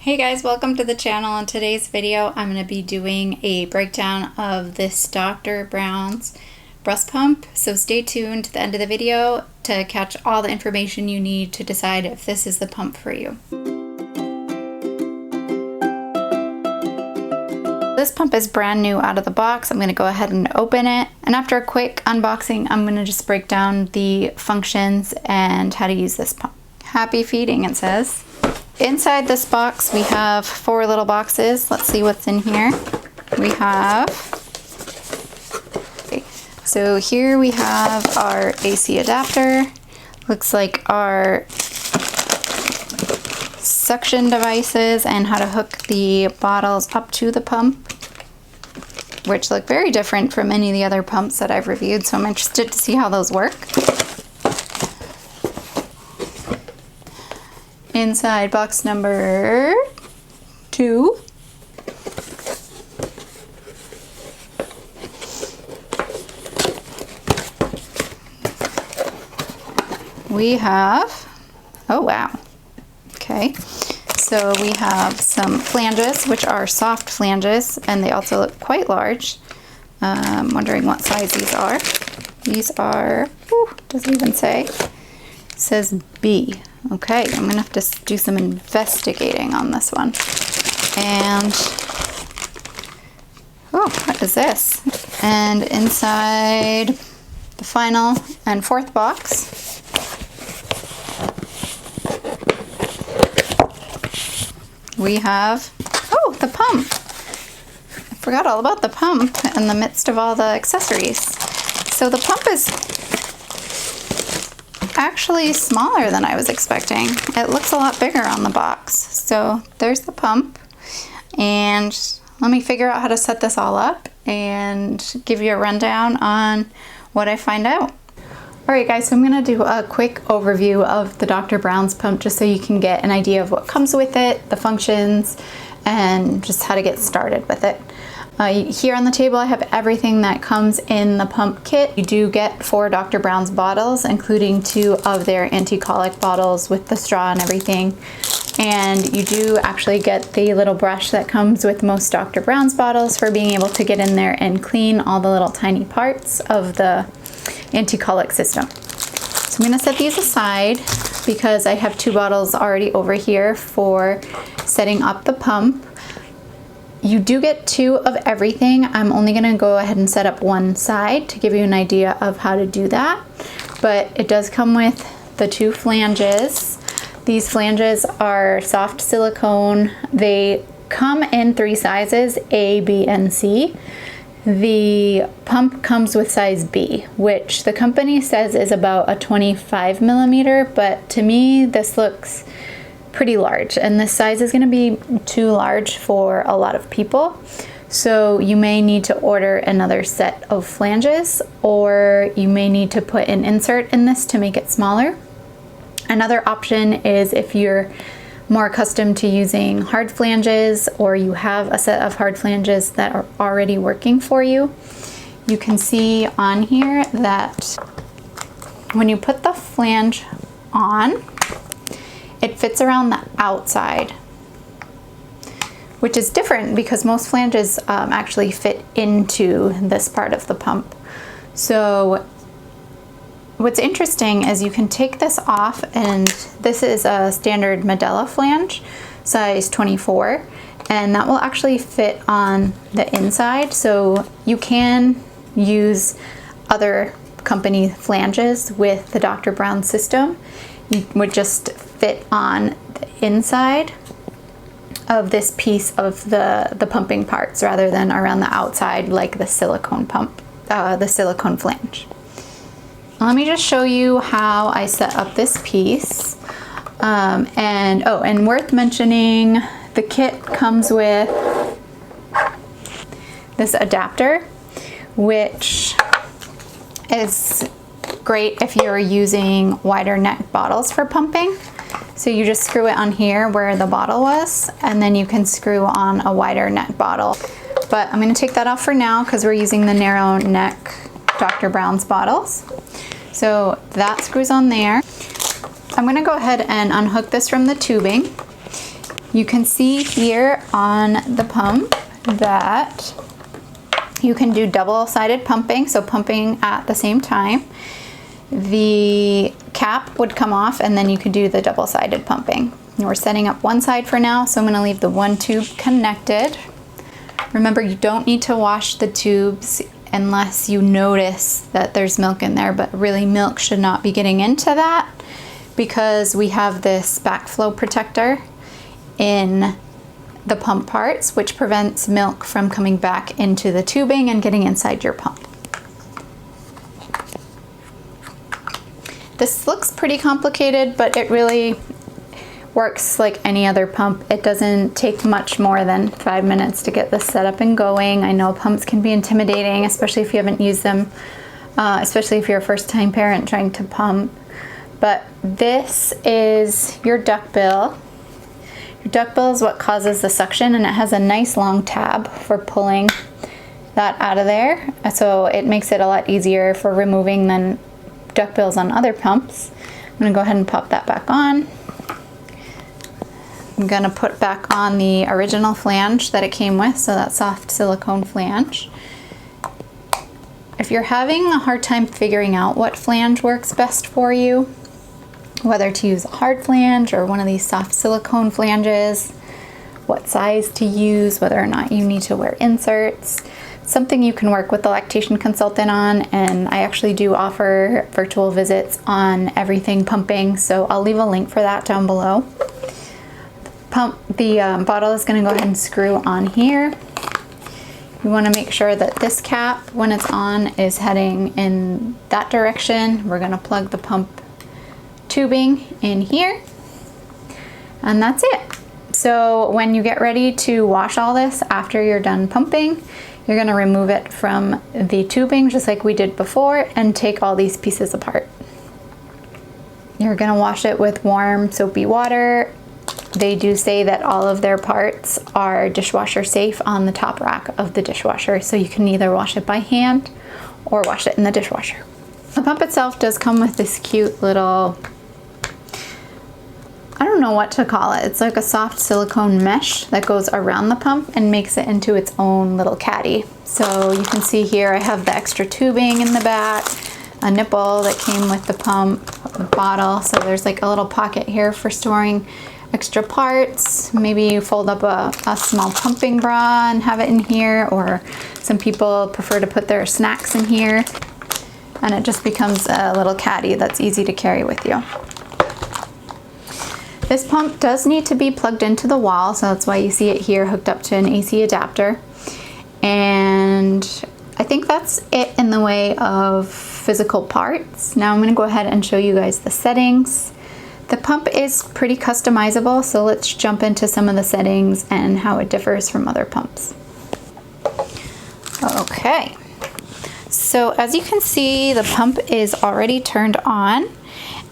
Hey guys, welcome to the channel. In today's video, I'm going to be doing a breakdown of this Dr. Brown's breast pump. So stay tuned to the end of the video to catch all the information you need to decide if this is the pump for you. This pump is brand new out of the box. I'm going to go ahead and open it. And after a quick unboxing, I'm going to just break down the functions and how to use this pump. Happy feeding, it says. Inside this box, we have 4 little boxes. Let's see what's in here. We have, so here we have our AC adapter. Looks like our suction devices and how to hook the bottles up to the pump, which look very different from any of the other pumps that I've reviewed. So I'm interested to see how those work. Inside box number 2, we have, oh wow, okay, so we have some flanges, which are soft flanges, and they also look quite large. I'm wondering what size these are. These are, doesn't even say, it says B. Okay, I'm gonna have to do some investigating on this one. And, oh, what is this? And inside the final and 4th box, we have, oh, the pump. I forgot all about the pump in the midst of all the accessories. So the pump is actually smaller than I was expecting. It looks a lot bigger on the box. So there's the pump, and let me figure out how to set this all up and give you a rundown on what I find out. Alright guys, so I'm going to do a quick overview of the Dr. Brown's pump just so you can get an idea of what comes with it, the functions, and just how to get started with it. Here on the table I have everything that comes in the pump kit. You do get 4 Dr. Brown's bottles, including 2 of their anti-colic bottles with the straw and everything. And you do actually get the little brush that comes with most Dr. Brown's bottles for being able to get in there and clean all the little tiny parts of the anti-colic system. So I'm going to set these aside because I have 2 bottles already over here for setting up the pump. You do get 2 of everything. I'm only going to go ahead and set up one side to give you an idea of how to do that. But it does come with the 2 flanges. These flanges are soft silicone. They come in 3 sizes, A, B, and C. The pump comes with size B, which the company says is about a 25 millimeter, but to me this looks pretty large, and this size is going to be too large for a lot of people, so you may need to order another set of flanges, or you may need to put an insert in this to make it smaller. Another option is if you're more accustomed to using hard flanges, or you have a set of hard flanges that are already working for you. You can see on here that when you put the flange on, it fits around the outside, which is different because most flanges actually fit into this part of the pump. So what's interesting is you can take this off, and this is a standard Medela flange, size 24, and that will actually fit on the inside. So you can use other company flanges with the Dr. Brown system. You would just fit on the inside of this piece of the pumping parts rather than around the outside like the silicone pump, the silicone flange. Let me just show you how I set up this piece. And worth mentioning, the kit comes with this adapter, which is great if you're using wider neck bottles for pumping. So you just screw it on here where the bottle was, and then you can screw on a wider neck bottle. But I'm going to take that off for now because we're using the narrow neck Dr. Brown's bottles. So that screws on there. I'm going to go ahead and unhook this from the tubing. You can see here on the pump that you can do double-sided pumping, so pumping at the same time. The cap would come off and then you could do the double-sided pumping. And we're setting up one side for now, so I'm going to leave the one tube connected. Remember, you don't need to wash the tubes unless you notice that there's milk in there, but really milk should not be getting into that because we have this backflow protector in the pump parts, which prevents milk from coming back into the tubing and getting inside your pump. This looks pretty complicated, but it really works like any other pump. It doesn't take much more than 5 minutes to get this set up and going. I know pumps can be intimidating, especially if you haven't used them, especially if you're a first-time parent trying to pump. But this is your duckbill. Your duckbill is what causes the suction, and it has a nice long tab for pulling that out of there. So it makes it a lot easier for removing than duckbills on other pumps. I'm gonna go ahead and pop that back on. I'm gonna put back on the original flange that it came with, so that soft silicone flange. If you're having a hard time figuring out what flange works best for you, whether to use a hard flange or one of these soft silicone flanges, what size to use, whether or not you need to wear inserts, something you can work with the Lactation Consultant on, and I actually do offer virtual visits on everything pumping, so I'll leave a link for that down below. The bottle is going to go ahead and screw on here. You want to make sure that this cap, when it's on, is heading in that direction. We're going to plug the pump tubing in here, and that's it. So when you get ready to wash all this after you're done pumping, you're going to remove it from the tubing just like we did before and take all these pieces apart. You're going to wash it with warm soapy water. They do say that all of their parts are dishwasher safe on the top rack of the dishwasher, so you can either wash it by hand or wash it in the dishwasher. The pump itself does come with this cute little, I don't know what to call it. It's like a soft silicone mesh that goes around the pump and makes it into its own little caddy. So you can see here I have the extra tubing in the back, a nipple that came with the pump, the bottle. So there's like a little pocket here for storing extra parts. Maybe you fold up a small pumping bra and have it in here, or some people prefer to put their snacks in here, and it just becomes a little caddy that's easy to carry with you. This pump does need to be plugged into the wall, so that's why you see it here hooked up to an AC adapter. And I think that's it in the way of physical parts. Now I'm going to go ahead and show you guys the settings. The pump is pretty customizable, so let's jump into some of the settings and how it differs from other pumps. Okay, so as you can see, the pump is already turned on,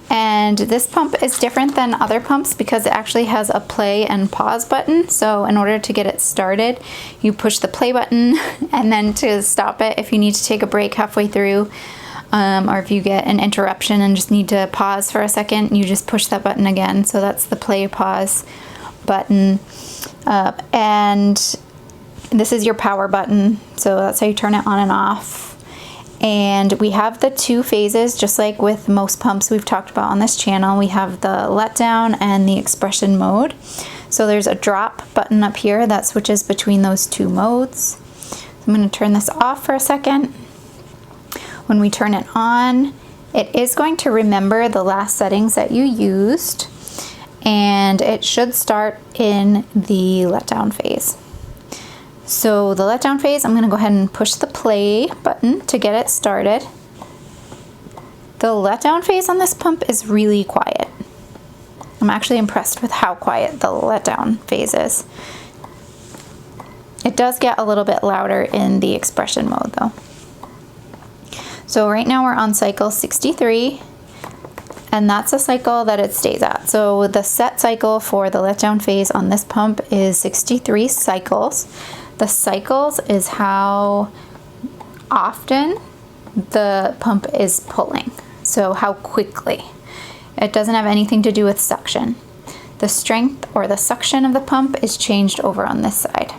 and this pump is different than other pumps because it actually has a play and pause button. So in order to get it started, you push the play button, and then to stop it, if you need to take a break halfway through, or if you get an interruption and just need to pause for a second, you just push that button again. So that's the play pause button. And this is your power button. So that's how you turn it on and off. And we have the 2 phases, just like with most pumps we've talked about on this channel. We have the letdown and the expression mode. So there's a drop button up here that switches between those 2 modes. I'm going to turn this off for a second. When we turn it on, it is going to remember the last settings that you used, and it should start in the letdown phase. So the letdown phase, I'm going to go ahead and push the play button to get it started. The letdown phase on this pump is really quiet. I'm actually impressed with how quiet the letdown phase is. It does get a little bit louder in the expression mode though. So right now we're on cycle 63, and that's a cycle that it stays at. So the set cycle for the letdown phase on this pump is 63 cycles. The cycles is how often the pump is pulling, so how quickly. It doesn't have anything to do with suction. the strength or the suction of the pump is changed over on this side.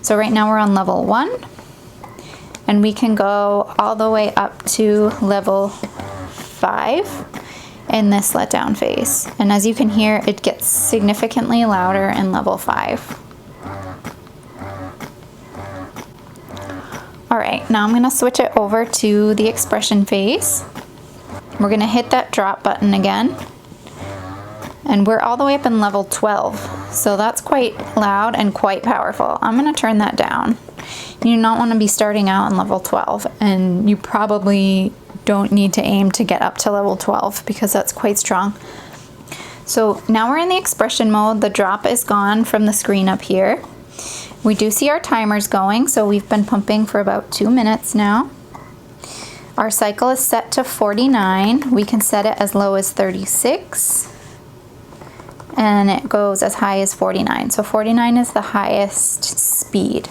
So right now we're on level 1, and we can go all the way up to level 5 in this letdown phase. And as you can hear, it gets significantly louder in level 5. All right, now I'm gonna switch it over to the expression phase. We're gonna hit that drop button again. And we're all the way up in level 12. So that's quite loud and quite powerful. I'm gonna turn that down. You do not wanna be starting out in level 12, and you probably don't need to aim to get up to level 12 because that's quite strong. So now we're in the expression mode. The drop is gone from the screen up here. We do see our timers going, so we've been pumping for about 2 minutes now. Our cycle is set to 49. We can set it as low as 36, and it goes as high as 49. So 49 is the highest speed.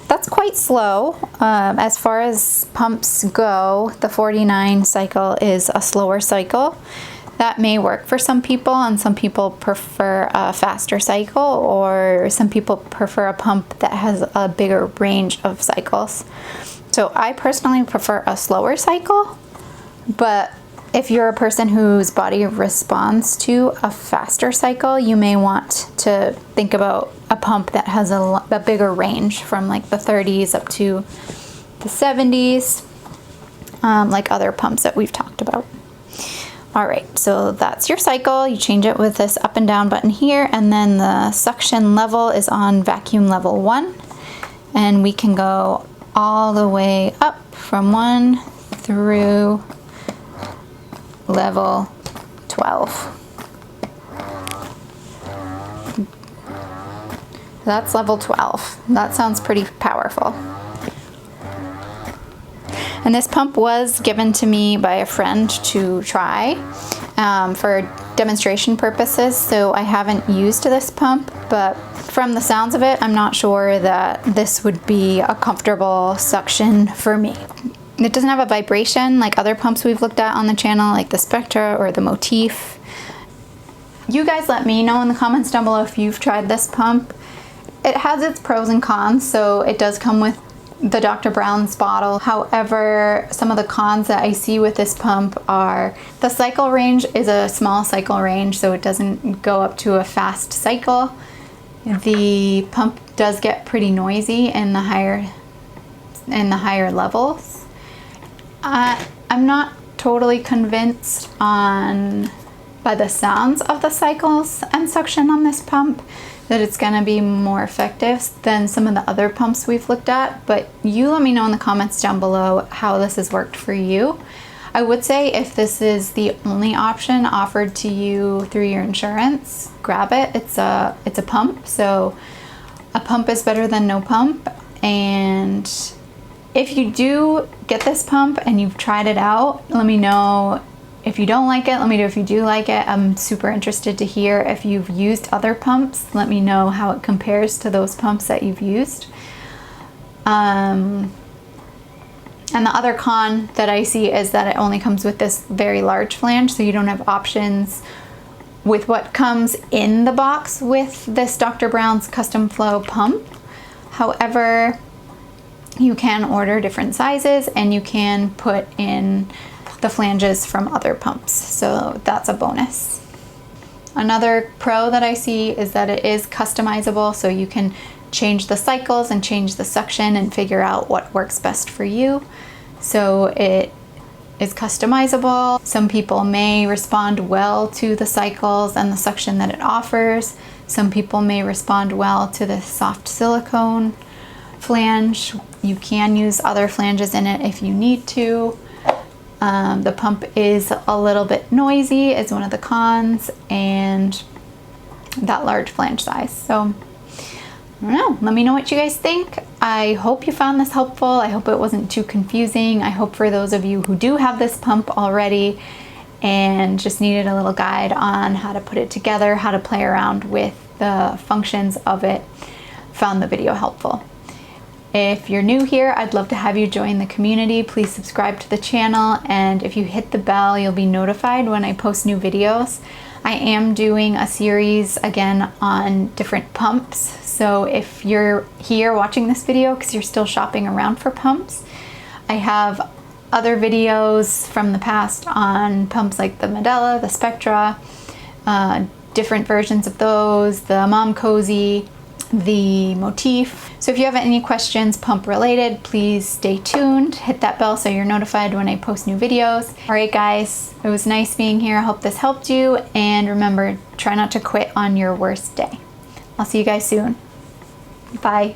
That's quite slow. As far as pumps go, the 49 cycle is a slower cycle. That may work for some people, and some people prefer a faster cycle, or some people prefer a pump that has a bigger range of cycles. So I personally prefer a slower cycle, but if you're a person whose body responds to a faster cycle, you may want to think about a pump that has a bigger range, from like the 30s up to the 70s, like other pumps that we've talked about. All right, so that's your cycle. You change it with this up and down button here, and then the suction level is on vacuum level 1, and we can go all the way up from 1 through level 12. That's level 12. That sounds pretty powerful. And this pump was given to me by a friend to try for demonstration purposes, so I haven't used this pump, but from the sounds of it, I'm not sure that this would be a comfortable suction for me. It doesn't have a vibration like other pumps we've looked at on the channel, like the Spectra or the Motif. You guys let me know in the comments down below if you've tried this pump. It has its pros and cons, so it does come with the Dr. Brown's bottle. However, some of the cons that I see with this pump are the cycle range is a small cycle range, so it doesn't go up to a fast cycle. The pump does get pretty noisy in the higher levels. I'm not totally convinced by the sounds of the cycles and suction on this pump that it's going to be more effective than some of the other pumps we've looked at, but you let me know in the comments down below how this has worked for you. I would say if this is the only option offered to you through your insurance, grab it. It's a pump, so a pump is better than no pump. And if you do get this pump and you've tried it out, let me know. If you don't like it, let me know if you do like it. I'm super interested to hear if you've used other pumps. Let me know how it compares to those pumps that you've used. And the other con that I see is that it only comes with this very large flange, so you don't have options with what comes in the box with this Dr. Brown's Custom Flow pump. However, you can order different sizes, and you can put in the flanges from other pumps, so that's a bonus. Another pro that I see is that it is customizable, so you can change the cycles and change the suction and figure out what works best for you. So it is customizable. Some people may respond well to the cycles and the suction that it offers. Some people may respond well to the soft silicone flange. You can use other flanges in it if you need to. The pump is a little bit noisy is one of the cons, and that large flange size. So I don't know, let me know what you guys think. I hope you found this helpful. I hope it wasn't too confusing. I hope for those of you who do have this pump already and just needed a little guide on how to put it together, how to play around with the functions of it, found the video helpful. If you're new here, I'd love to have you join the community. Please subscribe to the channel, and if you hit the bell, you'll be notified when I post new videos. I am doing a series again on different pumps. So if you're here watching this video because you're still shopping around for pumps, I have other videos from the past on pumps like the Medela, the Spectra, different versions of those, the Mom Cozy, the Motif. So if you have any questions pump related, please stay tuned. Hit that bell so you're notified when I post new videos. All right, guys, it was nice being here. I hope this helped you. And remember, try not to quit on your worst day. I'll see you guys soon. Bye.